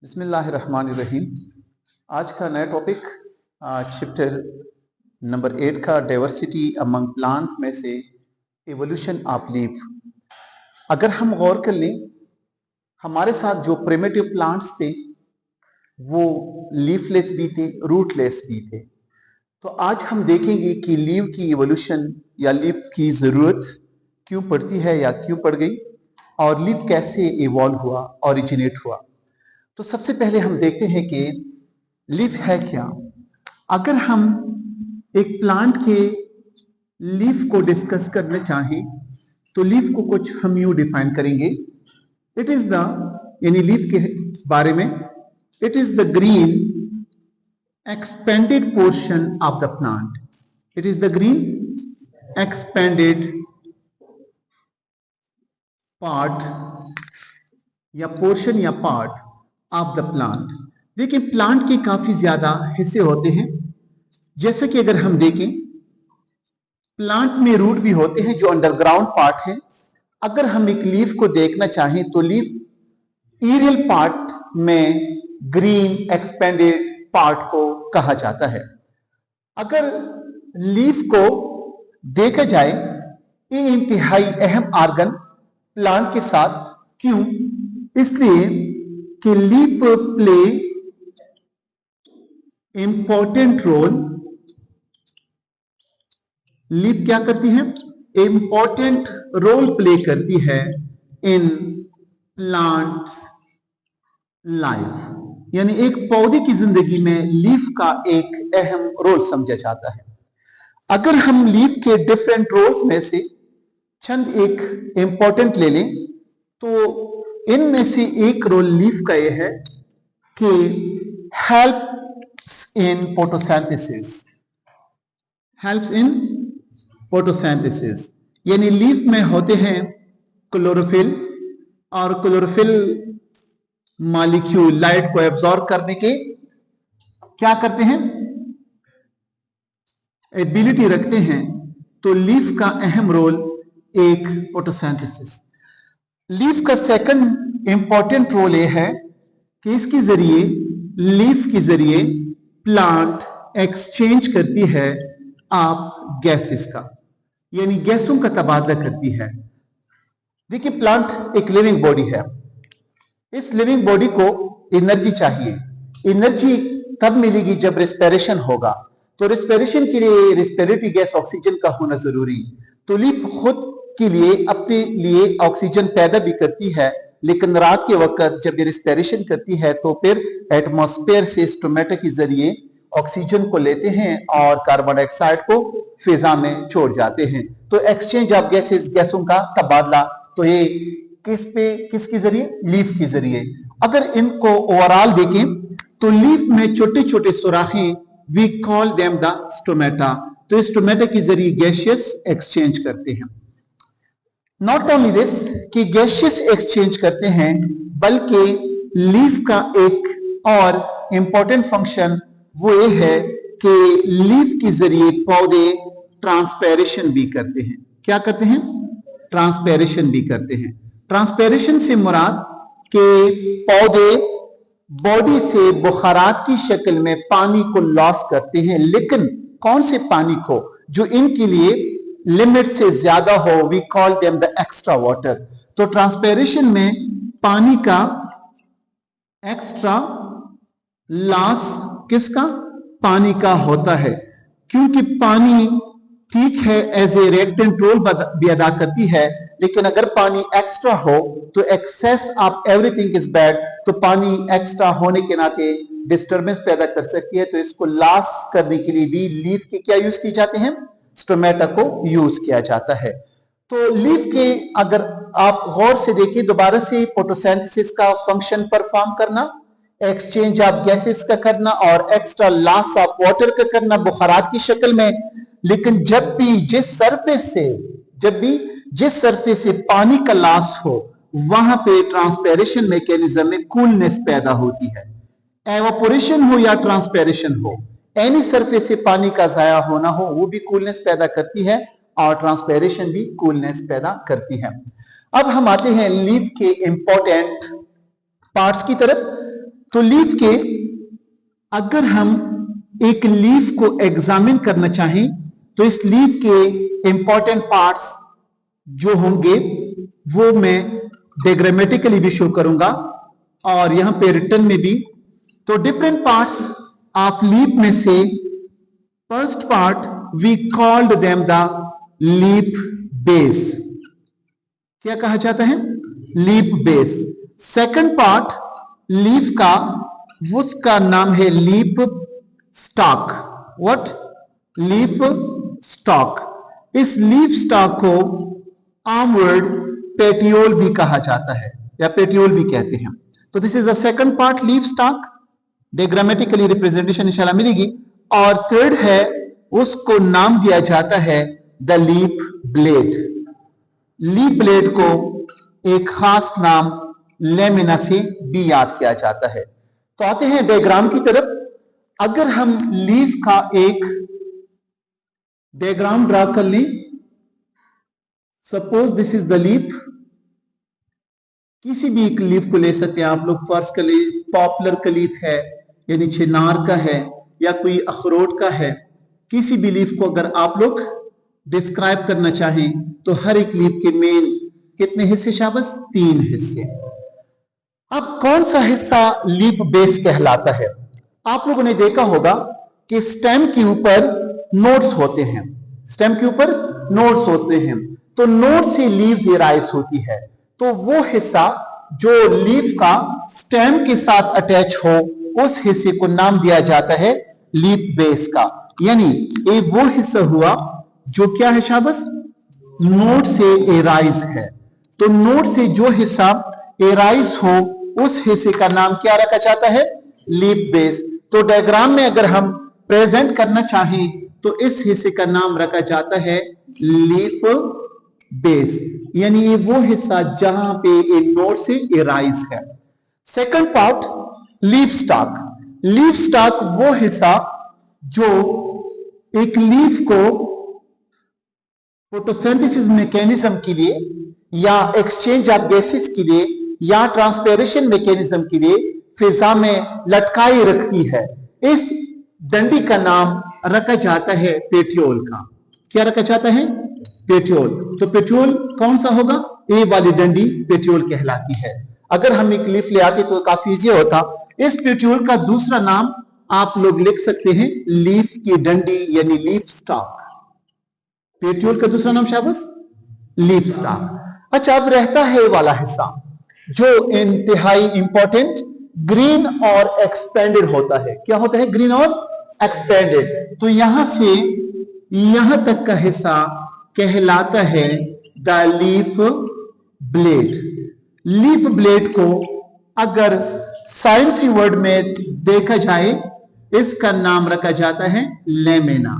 बिस्मिल्लाहिर्रहमानिर्रहीम। आज का नया टॉपिक चैप्टर नंबर 8 का डाइवर्सिटी अमंग प्लांट में से एवोल्यूशन ऑफ लीफ। अगर हम गौर कर लें, हमारे साथ जो प्रिमिटिव प्लांट्स थे वो लीफलेस भी थे, रूटलेस भी थे। तो आज हम देखेंगे कि लीफ की एवोल्यूशन या लीफ की ज़रूरत क्यों पड़ती है या क्यों पड़ गई और लीफ कैसे इवॉल्व हुआ, ओरिजिनेट हुआ। तो सबसे पहले हम देखते हैं कि लीफ है क्या। अगर हम एक प्लांट के लीफ को डिस्कस करना चाहें तो लीफ को कुछ हम यूं डिफाइन करेंगे। इट इज द यानी लीफ के बारे में, it is the green expanded portion of the plant. It is the green expanded part या पोर्शन या पार्ट ऑफ द प्लांट। देखिए, प्लांट के काफी ज्यादा हिस्से होते हैं। जैसे कि अगर हम देखें, प्लांट में रूट भी होते हैं जो अंडरग्राउंड पार्ट है। अगर हम एक लीफ को देखना चाहें तो लीफ एरियल पार्ट में ग्रीन एक्सपेंडेड पार्ट को कहा जाता है। अगर लीफ को देखा जाए, ये इंतहाई अहम ऑर्गन प्लांट के साथ। क्यों? इसलिए कि leaf play important role. Leaf क्या करती है? इंपॉर्टेंट रोल प्ले करती है इन प्लांट्स लाइफ। यानी एक पौधे की जिंदगी में लीफ का एक अहम रोल समझा जाता है। अगर हम लीफ के डिफरेंट रोल्स में से चंद एक इंपॉर्टेंट ले लें तो इनमें से एक रोल लीफ का यह है कि helps in photosynthesis. Helps in photosynthesis यानी लीफ में होते हैं क्लोरोफिल, और क्लोरोफिल मॉलिक्यूल लाइट को एब्जॉर्ब करने के क्या करते हैं? एबिलिटी रखते हैं। तो लीफ का अहम रोल एक फोटोसिंथेसिस। लीफ का सेकंड इंपॉर्टेंट रोल यह है कि इसके जरिए, लीफ के जरिए प्लांट एक्सचेंज करती है आप गैसेस का, यानी गैसों का तबादला करती है। देखिए, प्लांट एक लिविंग बॉडी है। इस लिविंग बॉडी को एनर्जी चाहिए। एनर्जी तब मिलेगी जब रेस्पिरेशन होगा। तो रेस्पिरेशन के लिए रेस्पिरेटरी गैस ऑक्सीजन का होना जरूरी। तो लीफ खुद के लिए अपने लिए ऑक्सीजन पैदा भी करती है, लेकिन रात के वक्त जब ये रेस्पिरेशन करती है तो फिर एटमॉस्फेयर से स्टोमेटा के जरिए ऑक्सीजन को लेते हैं और कार्बन डाइऑक्साइड को फिजा में छोड़ जाते हैं। तो एक्सचेंज ऑफ गैसेस, गैसों का तबादला, तो ये किसके जरिए? लीफ के जरिए। अगर इनको ओवरऑल देखें तो लीफ में छोटे छोटे सुराखें, we call them the stomata. तो स्टोमेटा के जरिए गैसियस एक्सचेंज करते हैं। नॉट ओनली दिस कि गैसियस एक्सचेंज करते हैं, बल्कि लीफ का एक और इंपॉर्टेंट फंक्शन वो ये है कि लीफ के जरिए पौधे ट्रांसपैरेशन भी करते हैं। क्या करते हैं? ट्रांसपैरेशन भी करते हैं। ट्रांसपैरेशन से मुराद के पौधे बॉडी से बुखारात की शक्ल में पानी को लॉस करते हैं, लेकिन कौन से पानी को? जो इनके लिए लिमिट से ज्यादा हो। We call them the extra water. तो ट्रांसपैरेशन में पानी का एक्स्ट्रा लॉस किसका? पानी का होता है, क्योंकि पानी ठीक है एज ए रिएक्टेंट रोल भी अदा करती है, लेकिन अगर पानी एक्स्ट्रा हो तो excess of everything is bad. तो पानी एक्स्ट्रा होने के नाते डिस्टर्बेंस पैदा कर सकती है। तो इसको लॉस करने के लिए भी लीफ के क्या यूज किए जाते हैं? स्टोमेटा को यूज किया जाता है। तो लीफ के अगर आप गौर से देखिए, दोबारा से फोटोसिंथेसिस का फंक्शन परफॉर्म करना, एक्सचेंज ऑफ गैसेस का करना और एक्स्ट्रा लॉस ऑफ वाटर का करना बुखारात की शक्ल में। लेकिन जब भी जिस सरफेस से पानी का लॉस हो, वहां पे ट्रांसपैरेशन मैकेनिज्म में कूलनेस पैदा होती है। एवापोरेशन हो या ट्रांसपैरेशन हो, एनी सरफेस से पानी का जाया होना हो, वो भी कूलनेस पैदा करती है और ट्रांसपैरेशन भी कूलनेस पैदा करती है। अब हम आते हैं लीफ के इंपॉर्टेंट पार्ट्स की तरफ। तो लीफ के अगर हम एक लीफ को एग्जामिन करना चाहें तो इस लीफ के इंपॉर्टेंट पार्ट्स जो होंगे वो मैं डायग्रामेटिकली भी शो करूंगा और यहां पे रिटर्न में भी। तो डिफरेंट पार्ट्स ऑफ लीफ में से first part we called them the leaf base. क्या कहा जाता है? Leaf base. Second part leaf का, उसका नाम है leaf stalk. What? Leaf stalk. इस लीफ स्टॉक को आर्मवर्ड पेटियोल भी कहा जाता है या पेटियोल भी कहते हैं। तो this is the second part, leaf stock. Diagrammatically representation इंशाल्लाह मिलेगी। और थर्ड है, उसको नाम दिया जाता है the leaf blade. Leaf blade को एक खास नाम लेमिना से भी याद किया जाता है। तो आते हैं डायग्राम की तरफ। अगर हम लीफ का एक डायग्राम ड्रा कर लें, suppose this is the leaf. किसी भी एक लीफ को ले सकते हैं आप लोग। फर्स्ट का लीफ पॉपुलर का लीफ है, यानी चिनार का है, या कोई अखरोट का है। किसी भी लीफ को अगर आप लोग डिस्क्राइब करना चाहें तो हर एक लीफ के मेन कितने हिस्से शाबस? 3 हिस्से। अब कौन सा हिस्सा लीफ बेस कहलाता है? आप लोगों ने देखा होगा कि स्टेम के ऊपर नोड्स होते हैं। स्टेम के ऊपर नोड्स होते हैं, तो नोड से लीव्स एराइज होती है। तो वो हिस्सा जो लीफ का स्टेम के साथ अटैच हो, उस हिस्से को नाम दिया जाता है लीफ बेस का। यानी ये वो हिस्सा हुआ जो क्या है शाबस? नोड से एराइज है। तो नोड से जो हिस्सा एराइज हो, उस हिस्से का नाम क्या रखा जाता है? Leaf base. तो डायग्राम में अगर हम प्रेजेंट करना चाहें तो इस हिस्से का नाम रखा जाता है लीफ बेस। यानी ये वो हिस्सा जहां पे ये नोड से एराइज है। Second part leaf stock. Leaf stock वो हिस्सा जो एक लीफ को फोटोसिंथेसिस मैकेनिज्म के लिए या एक्सचेंज ऑफ गैसेस के लिए या ट्रांसपेरेशन मैकेनिज्म के लिए फिजा में लटकाई रखती है। इस डंडी का नाम रखा जाता है पेटियोल का। क्या रखा जाता है? पेटियोल। तो पेटियोल कौन सा होगा? ए वाली डंडी पेटियोल कहलाती है। अगर हम एक लीफ ले आते तो काफी इजी होता। इस पेटियोल का दूसरा नाम आप लोग लिख सकते हैं लीफ की डंडी, यानी लीफ स्टॉक। पेटियोल का दूसरा नाम शाबस लीफ स्टॉक। अच्छा, अब रहता है वाला हिस्सा जो इंतहाई इंपॉर्टेंट, ग्रीन और एक्सपेंडेड होता है। क्या होता है? ग्रीन और एक्सपेंडेड। तो यहां से यहां तक का हिस्सा कहलाता है the leaf blade. Leaf blade को अगर साइंसी वर्ड में देखा जाए, इसका नाम रखा जाता है लेमिना।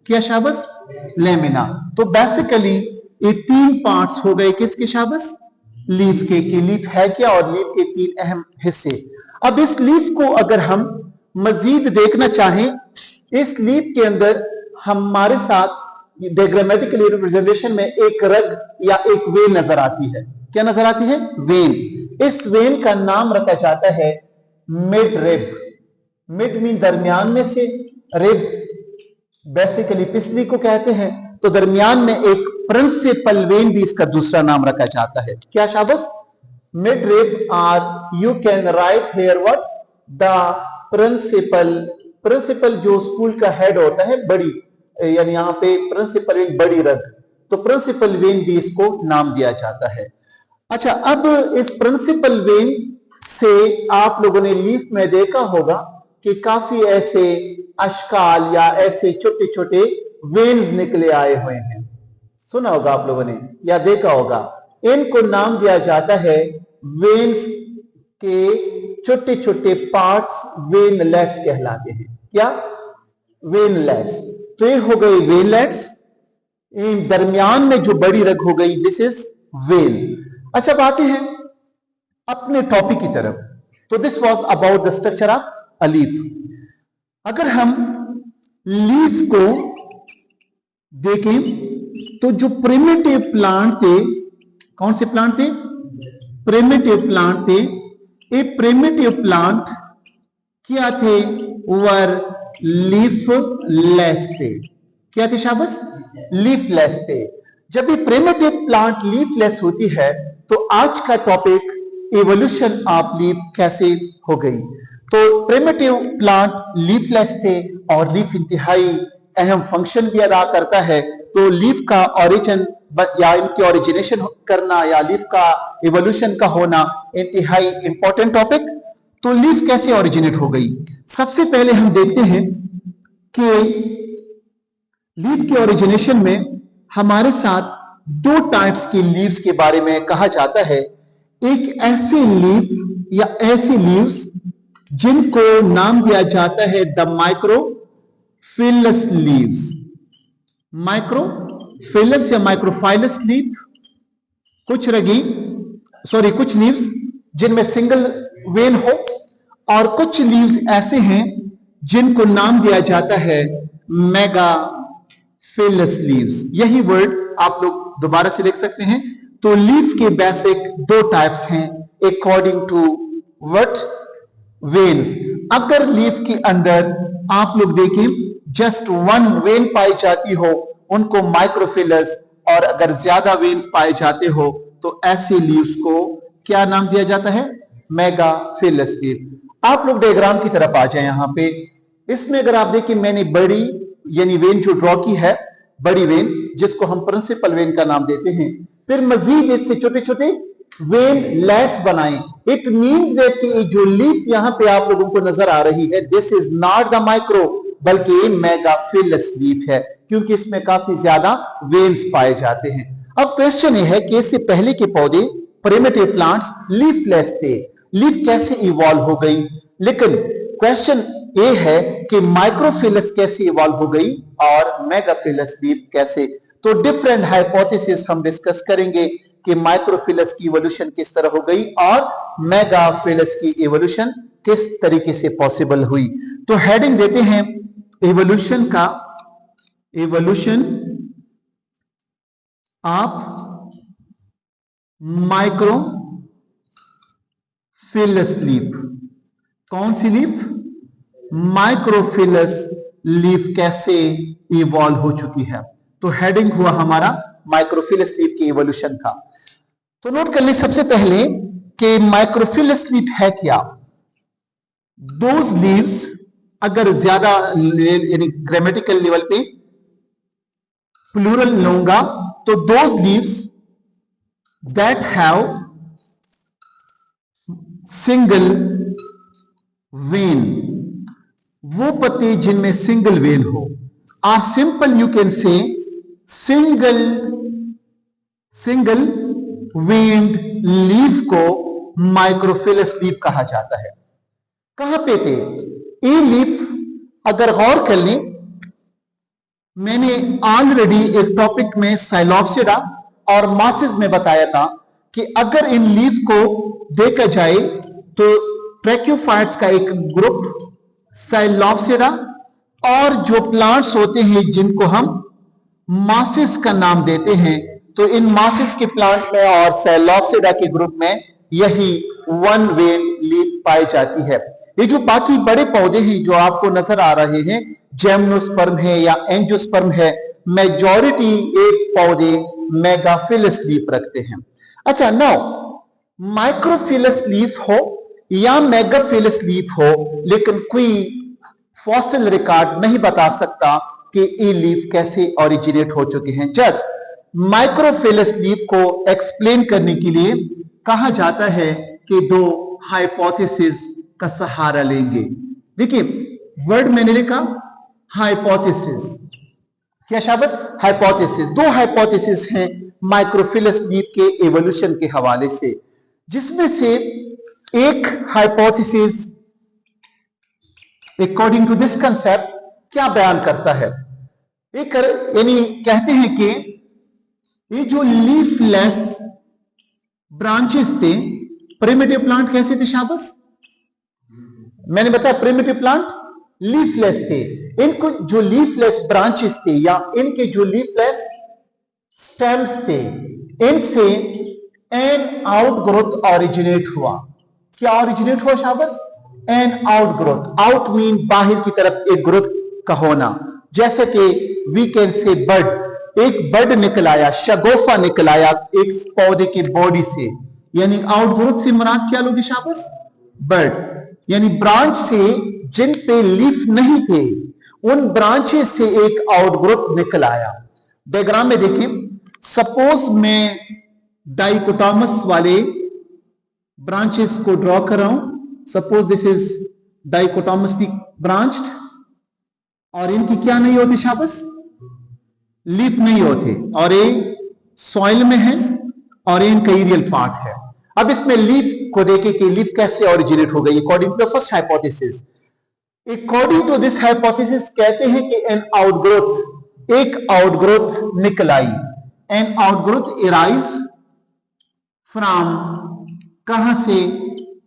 क्या शाबस? लेमिना। तो बेसिकली ये 3 पार्ट्स हो गए किसके शाबस? लीफ के। कि लीफ है क्या और लीफ के 3 अहम हिस्से। अब इस लीफ को अगर हम मजीद देखना चाहें, इस लीफ के अंदर हमारे साथ डायग्रामेटिकल रिप्रेजेंटेशन में एक रग या एक वेन नजर आती है। क्या नजर आती है? वेन। इस वेन का नाम रखा जाता है मिड रिब। मिड मीन दरमियान में से, रिब बेसिकली पिछली को कहते हैं। तो दरमियान में एक प्रिंसिपल वेन भी इसका दूसरा नाम रखा जाता है। क्या शाबस? Mid rib. और you can write here what? The principal. Principal जो स्कूल का हेड होता है, बड़ी, यानी यहां पे प्रिंसिपल वेन बड़ी रग, तो प्रिंसिपल वेन भी इसको नाम दिया जाता है। अच्छा, अब इस प्रिंसिपल वेन से आप लोगों ने लीफ में देखा होगा कि काफी ऐसे अशकाल या ऐसे छोटे छोटे वेन्स निकले आए हुए हैं। सुना होगा आप लोगों ने या देखा होगा। इनको नाम दिया जाता है वेन्स के छोटे छोटे पार्ट्स, वेनलेट्स कहलाते हैं। क्या? वेनलेट्स। तो ये हो गए वेनलेट्स। इन दरमियान में जो बड़ी रग हो गई, दिस इज वेन। अच्छा, अब आते हैं अपने टॉपिक की तरफ। तो this was about the structure of a leaf. अगर हम लीफ को देखें तो जो प्रिमिटिव प्लांट थे, कौन से प्लांट थे? प्रिमिटिव प्लांट थे। ये प्रिमिटिव प्लांट क्या थे? वर लीफलेस थे। क्या थे शाबाश? लीफलेस थे। जब ये प्रिमिटिव प्लांट लीफलेस होती है तो आज का टॉपिक एवोल्यूशन ऑफ लीफ कैसे हो गई। तो प्रिमिटिव प्लांट लीफलेस थे और लीफ इंतहाई अहम फंक्शन भी अदा करता है। तो लीफ का ओरिजिन या इनकी ओरिजिनेशन करना या लीफ का इवोल्यूशन का होना इंतहाई इंपॉर्टेंट टॉपिक। तो लीफ कैसे ओरिजिनेट हो गई? सबसे पहले हम देखते हैं कि लीफ के ओरिजिनेशन में हमारे साथ दो टाइप्स की लीव्स के बारे में कहा जाता है। एक ऐसे लीफ या ऐसी लीव्स जिनको नाम दिया जाता है द माइक्रोफिलस लीव्स। माइक्रोफिलस या माइक्रोफाइलस लीफ, कुछ कुछ लीव्स जिनमें सिंगल वेन हो, और कुछ लीव्स ऐसे हैं जिनको नाम दिया जाता है मेगाफिलस लीव्स। यही वर्ड आप लोग दोबारा से देख सकते हैं। तो लीफ के बेसिक दो टाइप्स हैं अकॉर्डिंग टू व्हाट वेन्स। अगर लीफ के अंदर आप लोग देखें जस्ट वन वेन पाई जाती हो उनको माइक्रोफिलस, और अगर ज्यादा वेन्स पाए जाते हो तो ऐसे लीव्स को क्या नाम दिया जाता है? Megaphyllous leaf. आप लोग डायग्राम की तरफ आ जाए। यहां पे इसमें अगर आप देखें मैंने बड़ी यानी वेन जो ड्रॉ की है, बड़ी वेन जिसको हम प्रिंसिपल वेन का नाम देते हैं, फिर मजीद इससे छोटे छोटे वेन लेट्स बनाएं। इट मींस दैट कि जो लीफ यहां पे आप लोगों को नजर आ रही है, this is not the micro बल्कि मेगाफिलस लीफ है, क्योंकि इसमें काफी ज्यादा वेन्स पाए जाते हैं। अब क्वेश्चन यह है कि इससे पहले के पौधे प्रिमिटिव प्लांट्स लीफलेस थे, लीफ कैसे इवॉल्व हो गई? लेकिन क्वेश्चन ये है कि माइक्रोफिलस कैसे इवॉल्व हो गई और मेगाफिलस लीफ कैसे? तो डिफरेंट हाइपोथेसिस हम डिस्कस करेंगे कि माइक्रोफिलस की इवोल्यूशन किस तरह हो गई और मेगाफिलस की इवोल्यूशन किस तरीके से पॉसिबल हुई। तो हेडिंग देते हैं इवोल्यूशन का, इवोल्यूशन ऑफ माइक्रोफिलस लीफ। कौन सी लीफ? माइक्रोफिलस लीफ कैसे इवॉल्व हो चुकी है। तो हेडिंग हुआ हमारा माइक्रोफिलस लीफ के इवोल्यूशन का। तो नोट कर लें सबसे पहले कि माइक्रोफिलस लीफ है क्या। दोज लीव्स, अगर ज्यादा यानी ग्रामेटिकल लेवल पे प्लूरल लूंगा तो those leaves that have single vein, वो पत्ते जिनमें सिंगल वेन हो। और simple you can say single veined leaf को माइक्रोफिलस लीफ कहा जाता है। कहां पे थे ये लीफ? अगर गौर कर लें, मैंने ऑलरेडी एक टॉपिक में साइलोप्सिडा और मॉसेस में बताया था कि अगर इन लीफ को देखा जाए तो ट्रैक्योफाइट्स का एक ग्रुप साइलोप्सिडा और जो प्लांट्स होते हैं जिनको हम मॉसेस का नाम देते हैं, तो इन मॉसेस के प्लांट में और साइलोप्सिडा के ग्रुप में यही वन वेन लीफ पाई जाती है। ये जो बाकी बड़े पौधे हैं जो आपको नजर आ रहे हैं, जेम्नोस्पर्म है या एंजियोस्पर्म है, मेजॉरिटी एक पौधे मेगाफिलस लीफ रखते हैं। अच्छा, नाउ माइक्रोफिलस लीफ हो या मेगाफिलस लीफ हो, लेकिन कोई फॉसिल रिकॉर्ड नहीं बता सकता कि ये लीफ कैसे ओरिजिनेट हो चुके हैं। जस्ट माइक्रोफिलस लीफ को एक्सप्लेन करने के लिए कहा जाता है कि दो हाइपोथेसिस का सहारा लेंगे। देखिए वर्ड मैंने लिखा हाइपोथेसिस। क्या शाबाश? हाइपोथेसिस। दो हाइपोथेसिस हैं माइक्रोफिलस लीफ के एवोल्यूशन के हवाले से, जिसमें से एक hypothesis according to this concept क्या बयान करता है? एक यानी कहते हैं कि ये जो लीफलेस ब्रांचेस थे, प्रिमिटिव प्लांट कैसे थे शाबाश? मैंने बताया प्रिमिटिव प्लांट लीफलेस थे। इनको जो लीफलेस ब्रांचेस थे या इनके जो लीफलेस स्टेम्स थे, इनसे एन आउटग्रोथ ओरिजिनेट हुआ। क्या ओरिजिनेट हुआ शाबाश? एन आउटग्रोथ, आउट मीन बाहर की तरफ एक ग्रोथ का होना, जैसे कि वी कैन से बर्ड, एक बर्ड निकल आया, शगोफा निकल आया एक पौधे की बॉडी से, यानी आउटग्रोथ से मुराद क्या लोगे शाबाश? बर्ड, यानी ब्रांच से जिन पे लीफ नहीं थे उन ब्रांचेस से एक आउटग्रोथ निकल आया। डायग्राम में देखिए, सपोज मैं डाइकोटॉमस वाले ब्रांचेस को ड्रॉ कर रहा हूं। सपोज दिस इज डाइकोटॉमसली ब्रांच्ड, और इनकी क्या नहीं होती शाबाश? लीफ नहीं होते, और ये सॉइल में है और ये इनका एरियल पार्ट है। अब इसमें लीफ को देखें कि लीफ कैसे ओरिजिनेट हो गई according to the first hypothesis. According to this hypothesis कहते हैं कि एन आउटग्रोथ, एक आउटग्रोथ निकल आई, एन आउटग्रोथ एराइज फ्रॉम, कहां से?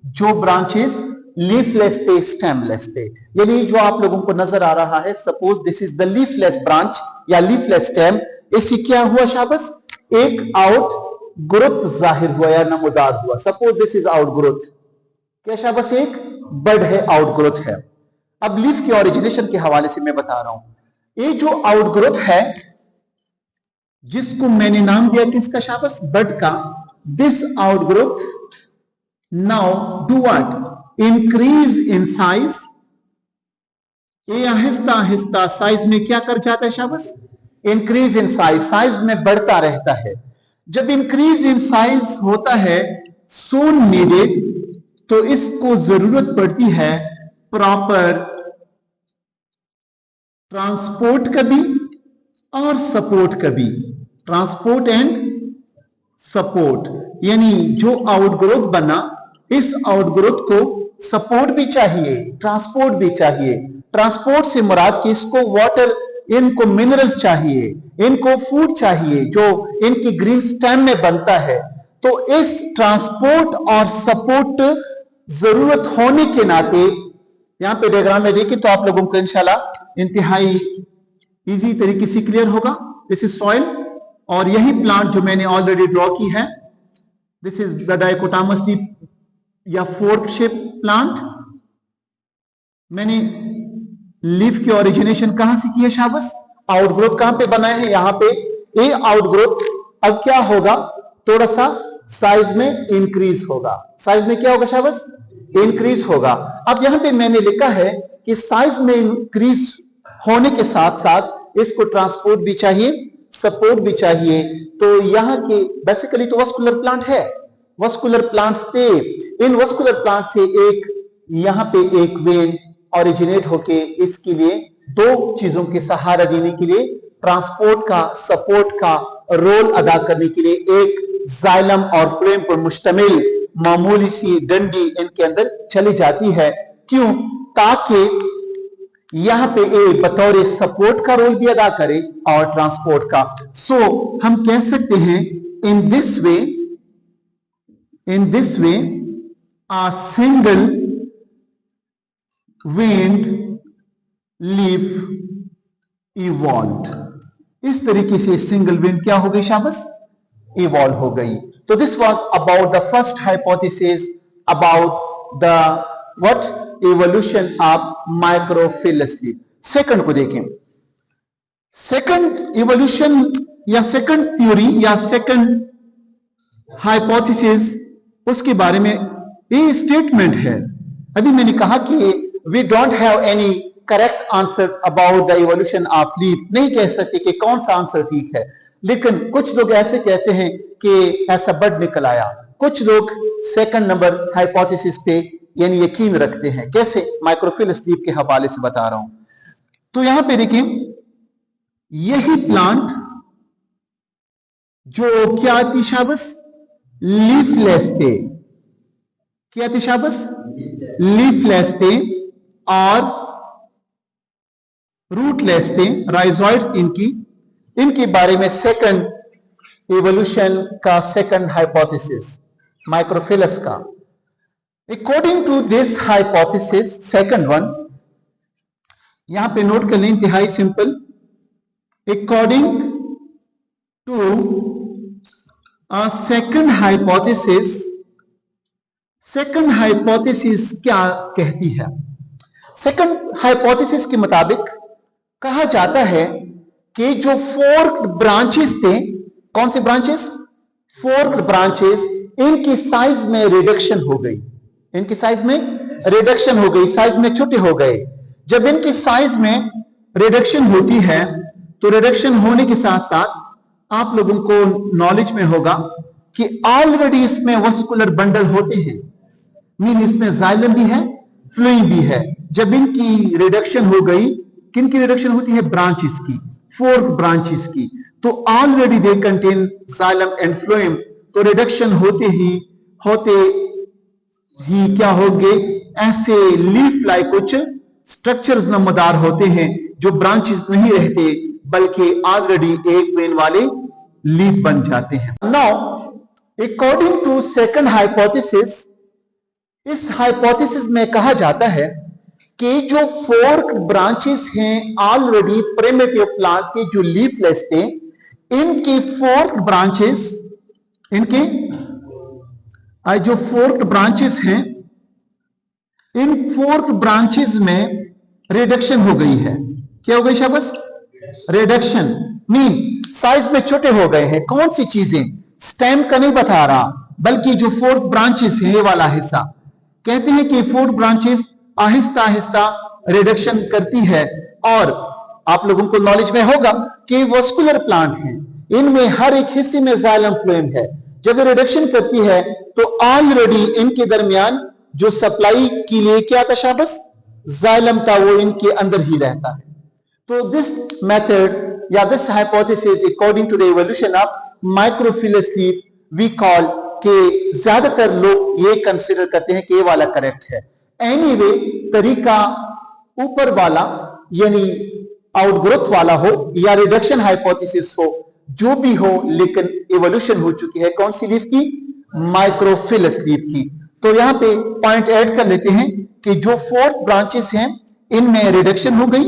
जो ब्रांचेस लीफलेस थे, स्टेमलेस थे, यानी जो आप लोगों को नजर आ रहा है, suppose this is the leafless branch या लीफलेस स्टेम, इससे क्या हुआ शाबाश? एक आउट ग्रोथ जाहिर हुआ या नमूदार हुआ। Suppose this is out growth, क्या शाबाश? एक बर्ड है, आउट ग्रोथ है। अब लीफ के ओरिजिनेशन के हवाले से मैं बता रहा हूं, ये जो आउट ग्रोथ है जिसको मैंने नाम दिया किसका शाबाश? बर्ड का। This out growth now do what? Increase in size, ये आहिस्ता आहिस्ता साइज में क्या कर जाता है शाबाश? इंक्रीज इन साइज, साइज में बढ़ता रहता है। जब इंक्रीज इन साइज होता है, सोन नीडेड, तो इसको जरूरत पड़ती है प्रॉपर ट्रांसपोर्ट का भी और सपोर्ट का भी, ट्रांसपोर्ट एंड सपोर्ट, यानी जो आउटग्रोथ बना, इस आउटग्रोथ को सपोर्ट भी चाहिए, ट्रांसपोर्ट भी चाहिए। ट्रांसपोर्ट से मुराद कि इसको वाटर, इनको मिनरल्स चाहिए, इनको फूड चाहिए जो इनकी ग्रीन स्टेम में बनता है। तो इस ट्रांसपोर्ट और सपोर्ट जरूरत होने के नाते, यहां पे डायग्राम में देखिए तो आप लोगों को इंशाल्लाह इंतहाई इजी तरीके से क्लियर होगा। दिस इज सॉइल, और यही प्लांट जो मैंने ऑलरेडी ड्रॉ की है, दिस इज द डाइकोटामस या फोर्क शेप प्लांट। मैंने लीफ की ओरिजिनेशन कहां से की है शाबाश? आउटग्रोथ कहां पे बनाए हैं? यहां पे। ये आउटग्रोथ अब क्या होगा? थोड़ा सा साइज में इंक्रीज होगा। साइज में क्या होगा शाबाश? इंक्रीज होगा। अब यहां पे मैंने लिखा है कि साइज में इंक्रीज होने के साथ साथ इसको ट्रांसपोर्ट भी चाहिए, सपोर्ट भी चाहिए। तो यहां की बेसिकली तो वस्कुलर प्लांट है, वस्कुलर प्लांट्स थे। इन वस्कुलर प्लांट से एक यहां पे एक वेन ओरिजिनेट होके इसके लिए दो चीजों के सहारा देने के लिए, ट्रांसपोर्ट का, सपोर्ट का रोल अदा करने के लिए एक जाइलम और फ्लेम पर मुश्तमिल मामूली सी डंडी इनके अंदर चली जाती है। क्यों? ताकि यहां पे एक बतौर सपोर्ट का रोल भी अदा करे और ट्रांसपोर्ट का। सो हम कह सकते हैं in this way a single veined leaf evolved। इस तरीके से सिंगल वेन क्या हो गई शाबाश? इवॉल्व हो गई। तो this was about the first hypothesis about the what evolution of microphyllous leaf. Second को देखें। सेकंड इवोल्यूशन या सेकंड थ्योरी या सेकंड हाइपोथेसिस, उसके बारे में ये स्टेटमेंट है। अभी मैंने कहा कि we don't have any correct answer about the evolution of leaf, नहीं कह सकते कि कौन सा आंसर ठीक है, लेकिन कुछ लोग ऐसे कहते हैं कि ऐसा बर्ड निकल आया। कुछ लोग सेकंड नंबर हाइपोथेसिस पे यानी यकीन रखते हैं। कैसे? माइक्रोफिलस लीफ के हवाले से बता रहा हूं। तो यहां पे देखिए, यही प्लांट जो क्या थी शाबाश? लीफलेस थे। क्या थे शाबाश? लीफलेस थे और रूटलेस थे, राइजोइड्स इनके बारे में सेकंड इवोल्यूशन का सेकंड हाइपोथेसिस माइक्रोफिलस का। According to this hypothesis second one, यहां पे नोट कर लें, इंतहाई simple. According to a second hypothesis, second hypothesis क्या कहती है? सेकंड हाइपोथेसिस के मुताबिक कहा जाता है कि जो फोर्क्ड ब्रांचेस थे, कौन से ब्रांचेस? फोर्क्ड ब्रांचेस, इनकी साइज में रिडक्शन हो गई, इनकी साइज में रिडक्शन हो गई, साइज में छोटे हो गए। जब इनकी साइज में रिडक्शन होती है तो रिडक्शन होने के साथ साथ आप लोगों को नॉलेज में होगा कि ऑलरेडी इसमें वस्कुलर बंडल होते हैं, मीन इसमें जाइलम भी है, फ्लूइम भी है। जब इनकी रिडक्शन हो गई, किनकी रिडक्शन होती है? ब्रांचेस की, फोर्क ब्रांचेस की। तो already they contain xylem and phloem, तो रिडक्शन होते ही क्या होंगे? ऐसे लीफ लाइक कुछ स्ट्रक्चर्स नमदार होते हैं जो ब्रांचेस नहीं रहते बल्कि ऑलरेडी एक वेन वाले लीफ बन जाते हैं। Now according to second hypothesis, इस हाइपोथेसिस में कहा जाता है कि जो फोर्क ब्रांचेस हैं ऑलरेडी प्रिमिटिव प्लांट के जो लीफलेस थे, इनके फोर्क ब्रांचेस, इनके जो फोर्क ब्रांचेस हैं, इन फोर्क ब्रांचेस में रिडक्शन हो गई है। क्या हो गई शाबाश? रिडक्शन मीन साइज में छोटे हो गए हैं। कौन सी चीजें? स्टेम का नहीं बता रहा, बल्कि जो फोर्क ब्रांचेस है, ये वाला हिस्सा। कहते हैं कि fork branches Aahista Aahista reduction करती है, और आप लोगों को नॉलेज में होगा कि वस्कुलर प्लांट हैं, इनमें हर एक हिस्से में जाइलम फ्लोएम है। जब ये रिडक्शन करती है तो ऑलरेडी इनके दरमियान जो सप्लाई के लिए क्या था शाबाश? जाइलम था, वो इनके अंदर ही रहता है। तो दिस मेथड या this hypothesis according to the evolution of microphyllous leaf we call, के ज्यादातर लोग ये कंसिडर करते हैं कि ये वाला करेक्ट है। एनीवे, तरीका ऊपर वाला यानी आउटग्रोथ वाला हो या रिडक्शन हाइपोथेसिस हो, जो भी हो, लेकिन इवोल्यूशन हो चुकी है कौन सी लीफ की? माइक्रोफिलस लीफ की। तो यहां पे पॉइंट ऐड कर लेते हैं कि जो फोर्थ ब्रांचेस हैं, इनमें रिडक्शन हो गई,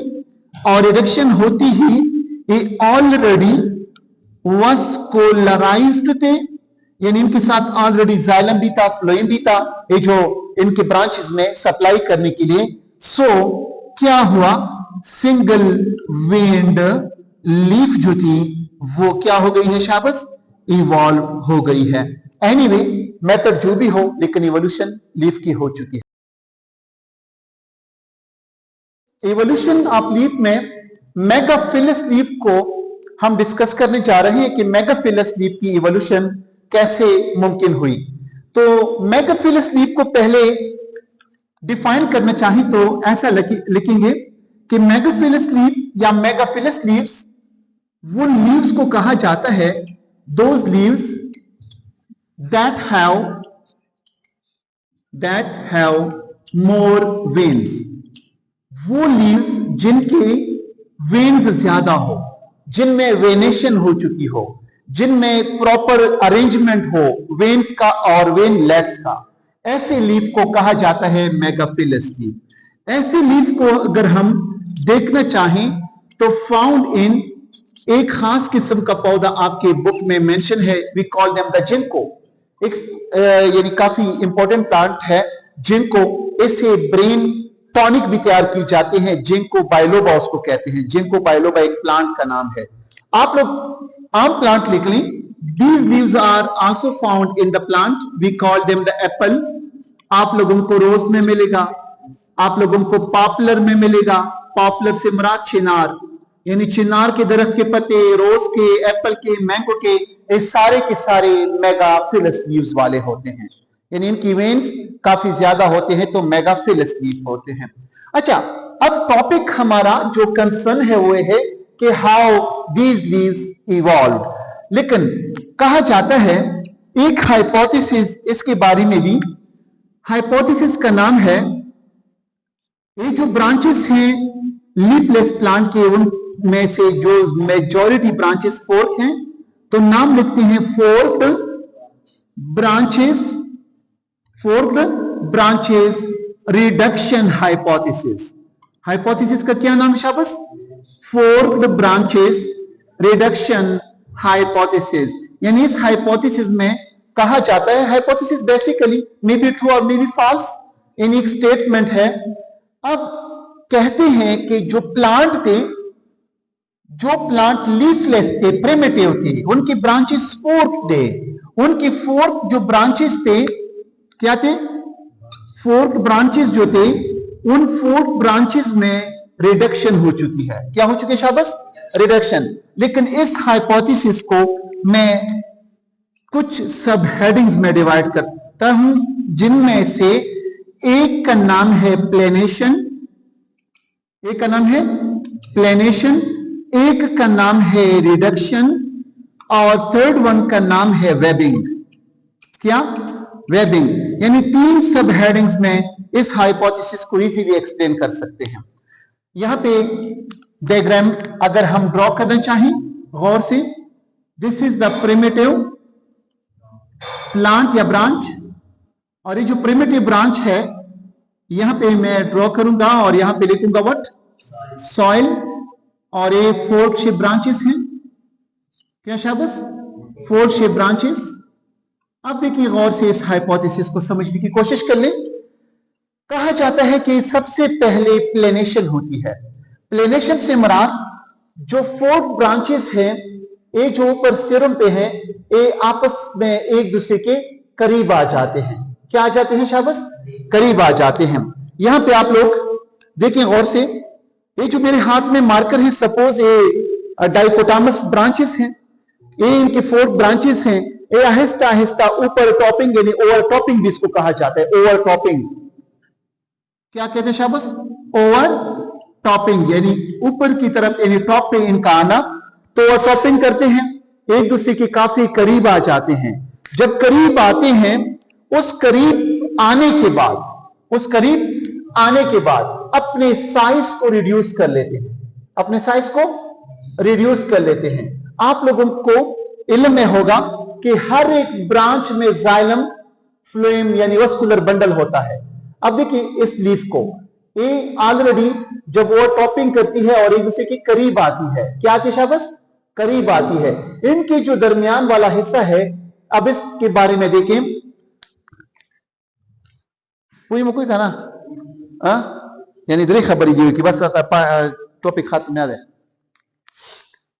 और रिडक्शन होती ही ये ऑलरेडी वस्कुलराइज्ड थे, यानी इनके साथ ऑलरेडी जाइलम भी था, फ्लोएम भी था, ये जो इनके ब्रांचेस में सप्लाई करने के लिए। सो क्या हुआ? सिंगल वेन्ड लीफ जो थी वो क्या हो गई है शाबाश? इवॉल्व हो गई है। एनीवे, मेथड जो भी हो, लेकिन इवोल्यूशन लीफ की हो चुकी है। इवोल्यूशन ऑफ लीफ में मेगाफिलस लीफ को हम डिस्कस करने जा रहे हैं कि मेगाफिलस लीफ की इवोल्यूशन कैसे मुमकिन हुई। तो मेगाफिलस लीफ को पहले डिफाइन करना चाहें तो ऐसा लिखेंगे कि मेगाफिलस लीफ या मेगाफिलस लीव्स, वो लीव्स को कहा जाता है those leaves that have more veins. वो लीव्स जिनके वेन्स ज्यादा हो, जिनमें वेनेशन हो चुकी हो, जिनमें प्रॉपर अरेंजमेंट हो वेन्स का और वेनलेट्स का, ऐसे लीफ को कहा जाता है मेगाफिलस लीफ। ऐसे लीफ को अगर हम देखना चाहें तो फाउंड इन एक खास किस्म का पौधा आपके बुक में मेंशन है, we call them the ginkgo. एक यानी काफी इंपॉर्टेंट प्लांट है जिंको। इससे ब्रेन टॉनिक भी तैयार की जाते हैं। जिंको बाइलोबा उसको कहते हैं। जिंको बाइलोबा एक प्लांट का नाम है। आप लोग आम प्लांट लिख लें। These leaves are also found in the plant. We call them the apple. आप लोगों को रोज में मिलेगा, आप लोगों को पॉपुलर में मिलेगा। पॉपुलर से मुराद चिनार, यानी चिनार के दरख्त के पत्ते, रोज के, एप्पल के, मैंगो के, ये सारे के सारे मेगाफिलस लीव्स वाले होते हैं, यानी इनकी वेन्स काफी ज्यादा होते हैं, तो मेगाफिलस लीफ होते हैं। अच्छा, अब टॉपिक हमारा जो कंसर्न है वो है कि हाउ दीज लीव्स इवॉल्व। लेकिन कहा जाता है एक हाइपोथेसिस इसके बारे में भी, हाइपोथेसिस का नाम है, ये जो ब्रांचेस हैं लीफलेस प्लांट के, उनमें से जो मेजॉरिटी ब्रांचेस फोर्क हैं, तो नाम लिखते हैं फोर्क्ड ब्रांचेस रिडक्शन हाइपोथेसिस। हाइपोथेसिस का क्या नाम है शाबाश? फोर्क्ड ब्रांचेस रिडक्शन हाइपोथेसिस। यानी इस हाइपोथेसिस में कहा जाता है hypothesis basically may be true और मे बी फॉल्स, इन एक स्टेटमेंट है। अब कहते हैं कि जो प्लांट लीफलेस थे, प्रिमिटिव थे, उनकी ब्रांचेस फोर्क थे, उनके फोर्क जो ब्रांचेस थे क्या थे, फोर्क ब्रांचेस जो थे, उन फोर्क ब्रांचेस में रिडक्शन हो चुकी है। क्या हो चुकी है शाबाश? रिडक्शन। लेकिन इस हाइपोथेसिस को मैं कुछ सब हेडिंग्स में डिवाइड करता हूं, जिनमें से एक का नाम है प्लेनेशन, एक का नाम है प्लेनेशन, एक का नाम है रिडक्शन, और थर्ड वन का नाम है वेबिंग। क्या? वेबिंग। यानी 3 सब हेडिंग्स में इस हाइपोथेसिस को इजीली एक्सप्लेन कर सकते हैं। यहां पे डायग्राम अगर हम ड्रॉ करना चाहें गौर से, this is the primitive plant या ब्रांच, और ये जो प्रिमिटिव ब्रांच है यहां पे मैं ड्रॉ करूंगा और यहां पे लिखूंगा व्हाट, सॉइल, और ये फोर्क शेप ब्रांचेस हैं। क्या शाबाश? Fork shape branches. अब देखिए गौर से इस हाइपोथेसिस को समझने की कोशिश कर ले। कहा जाता है कि सबसे पहले प्लेनेशन होती है। प्लेनेशन से मुराद जो फोर्क ब्रांचेस हैं, ये जो ऊपर सिरम पे हैं, ये आपस में एक दूसरे के करीब आ जाते हैं। क्या आ जाते हैं शाबाश? करीब आ जाते हैं। यहां पे आप लोग देखें गौर से, ये जो मेरे हाथ में मार्कर है, सपोज ये डाइकोटामस ब्रांचेस हैं, ये इनके फोर्क ब्रांचेस हैं, ये आहिस्ता आहिस्ता ऊपर टॉपिंग यानी ओवर टॉपिंग भी इसको कहा जाता है, ओवर टॉपिंग। क्या कहते हैं शाबाश? ओवर टॉपिंग, यानी ऊपर की तरफ, यानी टॉप पे इनका आना। तो ओवर टॉपिंग करते हैं, एक दूसरे के काफी करीब आ जाते हैं। जब करीब आते हैं, उस करीब आने के बाद अपने साइज को रिड्यूस कर लेते हैं, अपने साइज को रिड्यूस कर लेते हैं। आप लोगों को इल्म में होगा कि हर एक ब्रांच में जाइलम, फ्लोएम यानी वस्कुलर बंडल होता है। अब देखिए इस लीफ को, ये ऑलरेडी जब वो टॉपिंग करती है और एक दूसरे के करीब आती है, क्या आती है शाबाश? करीब आती है। इनके जो दरमियान वाला हिस्सा है, अब इसके बारे में देखें। कोई था ना यानी दरी खबरी जी की बस टॉपिक खत्म ना है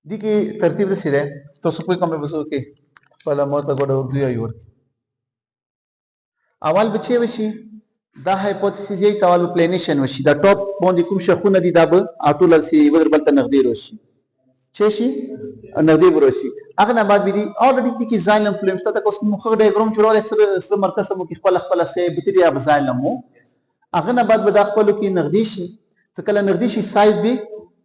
दी की तरतीब से है तो सब कोई कम में बसो के पहला मोता गोड़ा उर्दू या यूर अवल बचे वशी दा हाइपोथेसिस ये सवाल प्लेनेशन वशी दा टॉप बोंदी कुम शखु नदी दाब आटुल से वगर बलता नगदी रोशी चेशी नगदी रोशी अगना बाद भी ऑलरेडी की जाइलम फ्लेम्स तक उसको मुखड़े ग्रोम चुरा सर मरकज सब की खपल से बितरी अब जाइलम अगना बाद बदाखलो की नगदीशी सकला नगदीशी साइज भी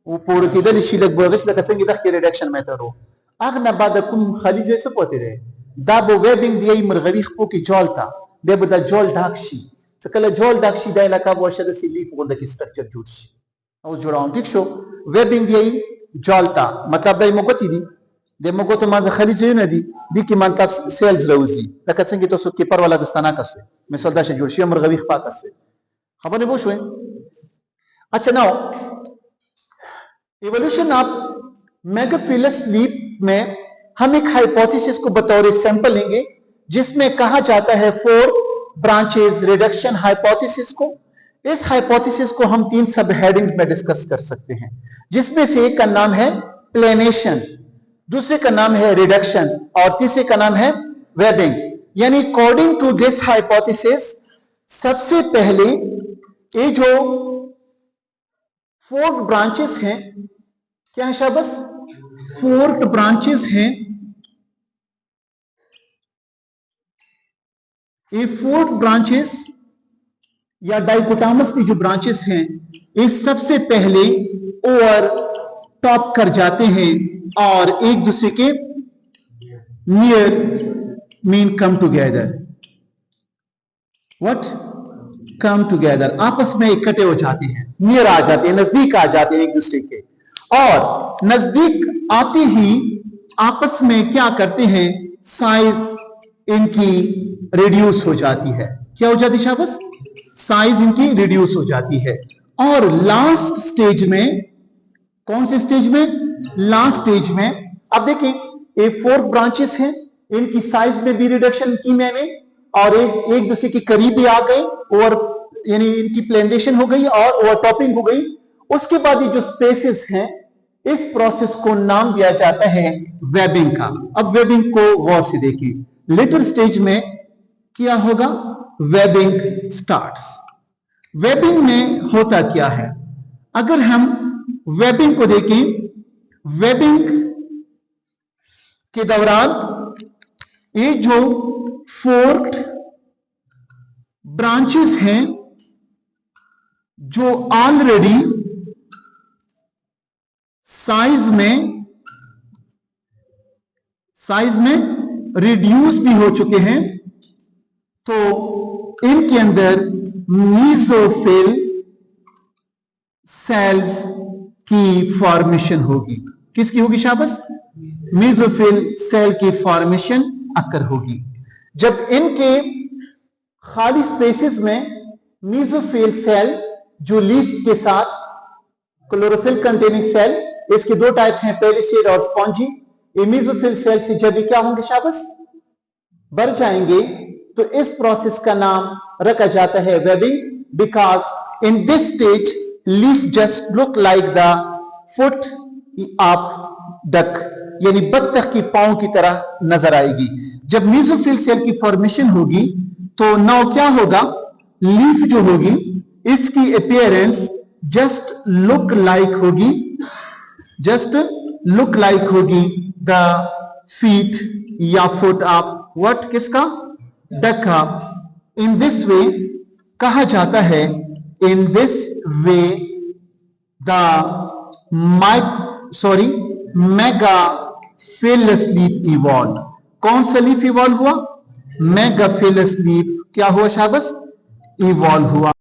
वो पूरे की दल शी लग बगश लग संगी दख के रिडक्शन में तरो अगना बाद कुम खाली जैसे पोते रहे दाबो वेबिंग दिए मरगवी खपो की जॉलता दे बदा जॉल डाकशी सकला जॉल डाकशी दा इलाका वर्षद से लीफ गोंद की स्ट्रक्चर जुड़शी और जुड़ाऊं ठीक शो वेबिंग दिए जॉलता मतलब दाई मोगती दी दे मोगो तो माज खाली जे न दी की मतलब सेल्स रोजी लक संगी तो सो की पर वाला दस्ताना कसे मिसल दा से जुड़शी मरगवी खपा कसे खबर नहीं बोश हुए। अच्छा now evolution of megaphyllous leaf में हम एक हाइपोथेसिस को बतौर सैंपल लेंगे जिसमें कहा जाता है 4 ब्रांचेस रिडक्शन हाइपोथेसिस को। इस हाइपोथेसिस को हम 3 सब हेडिंग्स में डिस्कस कर सकते हैं, जिसमें से एक का नाम है प्लेनेशन, दूसरे का नाम है रिडक्शन और तीसरे का नाम है वेबिंग। यानी अकॉर्डिंग टू दिस हाइपोथेसिस सबसे पहले ये जो 4 ब्रांचेस हैं, क्या है शाबाश? 4 ब्रांचेस हैं। ये 4 ब्रांचेस या डाइकोटामस की जो ब्रांचेस हैं, ये सबसे पहले ओवर टॉप कर जाते हैं और एक दूसरे के near mean come together. What? Come together, आपस में इकट्ठे हो जाते हैं, नियर आ जाते हैं, नजदीक आ जाते हैं एक दूसरे के, और नजदीक आते ही आपस में क्या करते हैं, साइज इनकी रिड्यूस हो जाती है। क्या हो जाती है शाबाश? साइज इनकी रिड्यूस हो जाती है। और लास्ट स्टेज में, कौन से स्टेज में? लास्ट स्टेज में। अब देखें ये 4 ब्रांचेस हैं, इनकी साइज में भी रिडक्शन की मैंने, और एक दूसरे के करीब भी आ गए, और यानी इनकी प्लेंटेशन हो गई और ओवरटॉपिंग हो गई। उसके बाद ये जो स्पेसेस हैं, इस प्रोसेस को नाम दिया जाता है वेबिंग का। अब वेबिंग को गौर से देखिए। लेटर स्टेज में क्या होगा? Webbing starts. वेबिंग में होता क्या है? अगर हम वेबिंग को देखें, वेबिंग के दौरान ये जो फोर्क्ड ब्रांचेस हैं, जो ऑलरेडी साइज में रिड्यूस भी हो चुके हैं, तो इनके अंदर मीजोफिल सेल्स की फॉर्मेशन होगी। किसकी होगी शाबाश? मीजोफिल सेल की फॉर्मेशन अकर होगी। जब इनके खाली स्पेसेस में मीजोफिल सेल जो लीफ के साथ क्लोरोफिल कंटेनिंग सेल, इसके दो टाइप हैं, पेरिसेड और स्पॉन्जी। ये मीजोफिल सेल से जब क्या होंगे शाबाश? बढ़ जाएंगे, तो इस प्रोसेस का नाम रखा जाता है webbing, because in this stage leaf just look like the foot of duck, यानी बत्तख की पांव की तरह नजर आएगी। जब मीजोफिल सेल की फॉर्मेशन होगी तो नाउ क्या होगा? लीफ जो होगी इसकी अपीयरेंस जस्ट लुक लाइक होगी द फीट या फुट ऑफ व्हाट? किसका? डक का। इन दिस वे कहा जाता है, in this way the megaphyllous leaf evolve. कौन सा लीफ इवॉल्व हुआ? मेगाफिलस लीफ क्या हुआ शाबाश? इवॉल्व हुआ।